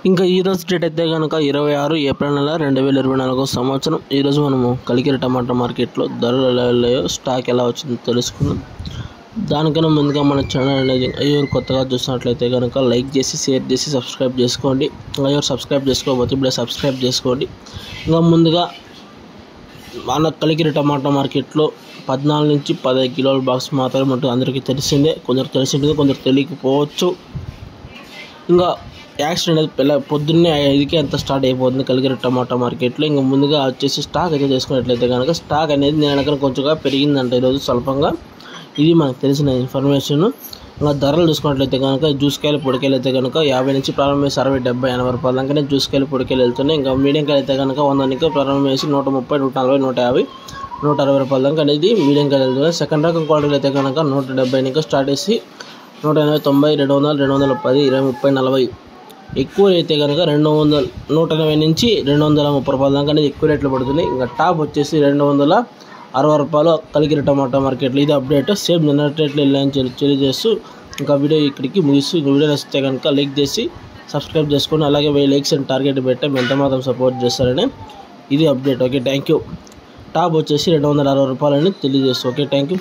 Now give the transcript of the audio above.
ఇంకా ఈ రోజు డేట్ అయితే కనుక 26 ఏప్రిల్ నెల 2024 సంవత్సరం. ఈరోజు మనము కలికిరి టమాటా మార్కెట్లో ధరలు ఎలా వెళ్ళాయో, స్టాక్ ఎలా వచ్చిందో తెలుసుకుందాం. దానికన్నా ముందుగా మన ఛానల్ అనేది ఎవరు కొత్తగా చూసినట్లయితే కనుక లైక్ చేసి, షేర్ చేసి, సబ్స్క్రైబ్ చేసుకోండి. ఎవరు సబ్స్క్రైబ్ చేసుకోకపోతే ఇప్పుడే సబ్స్క్రైబ్ చేసుకోండి. ఇంకా ముందుగా మన కలికిరి టమాటా మార్కెట్లో 14 నుంచి 15 కిలోల బాక్స్ మాత్రమే ఉంటుంది. అందరికీ తెలిసిందే, కొందరు తెలిసి ఉంటుంది, కొందరు తెలియకపోవచ్చు. ఇంకా యాక్సిడెంట్ అనేది పొద్దున్నే 5కి అంత స్టార్ట్ అయిపోతుంది కలికిరి టమాటా మార్కెట్లో. ఇంకా ముందుగా వచ్చేసి స్టాక్ అయితే చేసుకున్నట్లయితే కనుక స్టాక్ అనేది నేను కనుక కొంచెంగా పెరిగిందంట ఈరోజు స్వల్పంగా. ఇది మనకు తెలిసిన ఇన్ఫర్మేషన్. ఇంకా ధరలు చూసుకున్నట్లయితే కనుక జ్యూస్కాయలు, పొడికాయలు అయితే కనుక 50 నుంచి ప్రారంభమేసి 60, 70, 80 రూపాయల దాకానే జ్యూస్కాయలు, పొడికాయలు వెళ్తున్నాయి. ఇంకా మీడియం కాయలు అయితే కనుక 100 నుంచి ప్రారంభమేసి 130, 140, 150, 160 రూపాయల దాకా అనేది మీడియం కాయలు వెళ్తున్నాయి. సెకండ్ రకం క్వాలిటీలు అయితే కనుక 170 నుంచి స్టార్ట్ చేసి 180, 90, 200, 210, 20, 30, 40. ఎక్కువ అయితే కనుక 200, 180 నుంచి 230 రూపాయల దాకా అనేది ఎక్కువ రేట్లు పడుతున్నాయి. ఇంకా టాప్ వచ్చేసి 260 రూపాయలు కలికిరి టమాటా మార్కెట్లో. ఇది అప్డేట్. సేమ్ నిన్న రేట్లు వెళ్ళాయని తెలియజేస్తూ ఇంకా వీడియో ఇక్కడికి ముగిస్తూ, ఇంకా వీడియో నచ్చితే కనుక లైక్ చేసి సబ్స్క్రైబ్ చేసుకొని, అలాగే 1000 లైక్స్ అని టార్గెట్ పెట్టాం. ఎంత మాత్రం సపోర్ట్ చేస్తారని ఇది update. Okay, thank you. Top వచ్చేసి 260 రూపాయలని తెలియజేస్తూ. Okay, thank you.